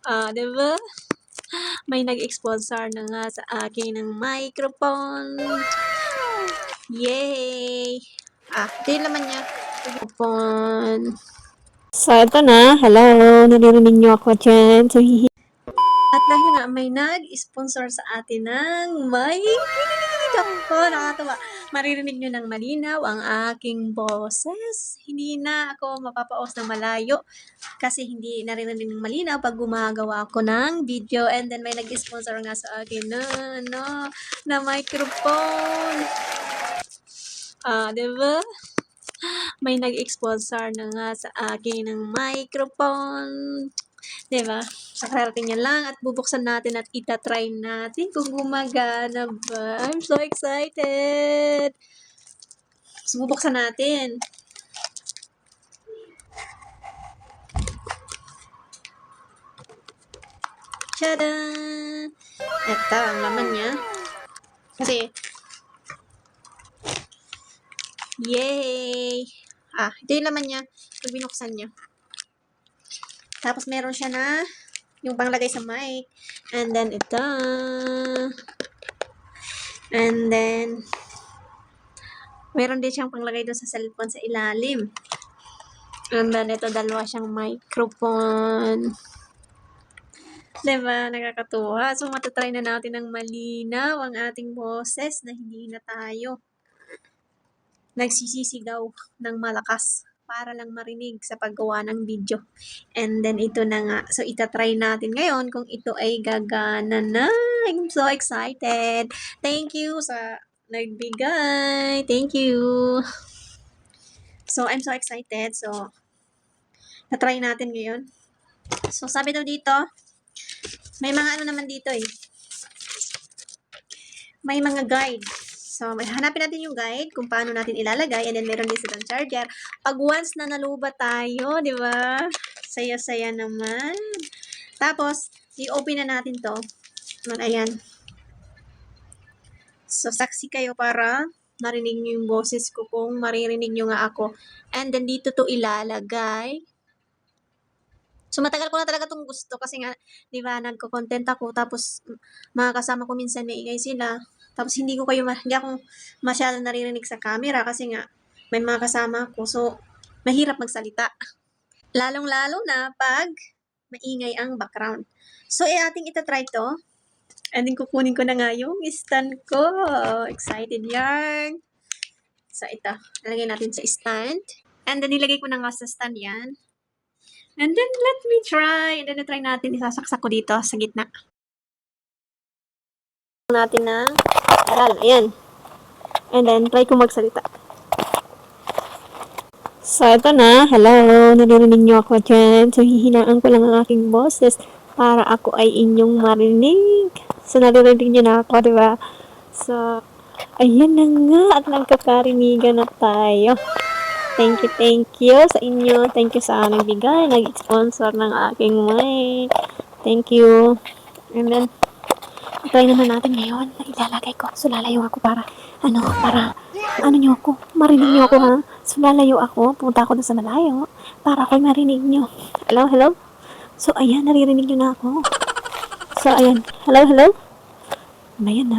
'Di ba? May nag-sponsor na nga sa akin ng microphone. Yay! Ito yung laman niya. Microphone. So, ito na. Hello, naririnig niyo ako dyan. So, at dahil nga may nag-sponsor sa atin ng mic, ako, nakakatawa. Maririnig nyo ng malinaw ang aking boses. Hindi na ako mapapaos ng malayo kasi hindi naririnig ng malinaw pag gumagawa ako ng video. And then may nag-sponsor nga sa akin na microphone. 'Di ba? May nag-sponsor na nga sa akin ng microphone. 'Di ba? Kakarating niya lang at bubuksan natin at itatry natin kung gumagana ba. I'm so excited! So, bubuksan natin. Tada! Ito ang laman niya. Kasi, yay! Ito yung laman niya pag binuksan niya. Tapos meron siya na yung panglagay sa mic. And then ito. And then meron din siyang panglagay doon sa cellphone sa ilalim. And then ito, dalawa siyang microphone. Diba? Nakakatuwa. So, matatry na natin ng malinaw ang ating boses na hindi na tayo nagsisisigaw ng malakas para lang marinig sa paggawa ng video. And then, ito na nga. So, itatry natin ngayon kung ito ay gagana na. I'm so excited. Thank you sa nagbigay. Thank you. So, I'm so excited. So, natry natin ngayon. So, sabi daw dito, may mga ano naman dito eh. May mga guide. So, hanapin natin yung guide kung paano natin ilalagay. And then, meron din silang charger. Pag once na nalubat tayo, di ba? Saya-saya naman. Tapos, i-open na natin to. Ayan. So, saksi kayo para marinig nyo yung boses ko kung maririnig nyo nga ako. And then, dito to ilalagay. So, matagal ko na talaga itong gusto kasi nga, di ba, nagko-content ako, tapos mga kasama ko minsan may ingay sila. Tapos hindi ako masyadong naririnig sa camera kasi nga, may mga kasama ako. So, mahirap magsalita. Lalong-lalo na pag maingay ang background. So, ating itatry to. And then, kukunin ko na nga yung stand ko. Excited yarn. So, ito. Nalagay natin sa stand. And then, nilagay ko na nga sa stand yan. And then, let me try. And then, try natin. Isasaksak ko dito sa gitna. Natin na aral. Ayan. And then, try ko magsalita. So, ito na. Hello. Naririnig niyo ako dyan. So, hihinaan ko lang ang aking boses para ako ay inyong marinig. So, naririnig niyo na ako, diba? So, ayan na nga. At nagkakarinigan na tayo. Thank you sa inyo. Thank you sa nagbigay, nag-sponsor ng aking mic. Thank you. And then, try naman natin ngayon na ilalagay ko. So, lalayo ako para nyo ako. Marinig nyo ako, ha? So, lalayo ako. Punta ako doon sa malayo para ako'y marinig nyo. Hello? So, ayan, naririnig nyo na ako. So, ayan. Hello? Ayan,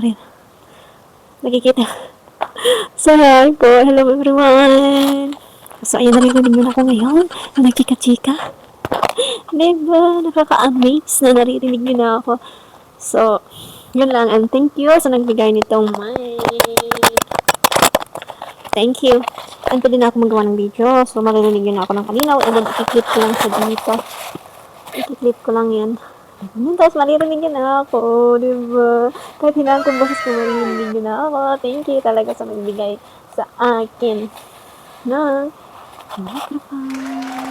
nakikita. So, hi po. Hello, everyone. So, ayan, naririnig nyo na ako ngayon na nagchika-chika. Diba? Nakaka-amaze na naririnig nyo na ako. So, yun lang. And thank you sa nagbigay nitong mic. Thank you. And pwede na ako magawa ng video. So, maririnig nyo na ako ng kalinaw. And then, i-clip ko lang sa dito. I-clip ko lang yan. Tapos, maririnig nyo na ako. Diba? Kahit hinaan kong boses ko, maririnig nyo na ako. Thank you talaga sa nagbigay sa akin ng microphone.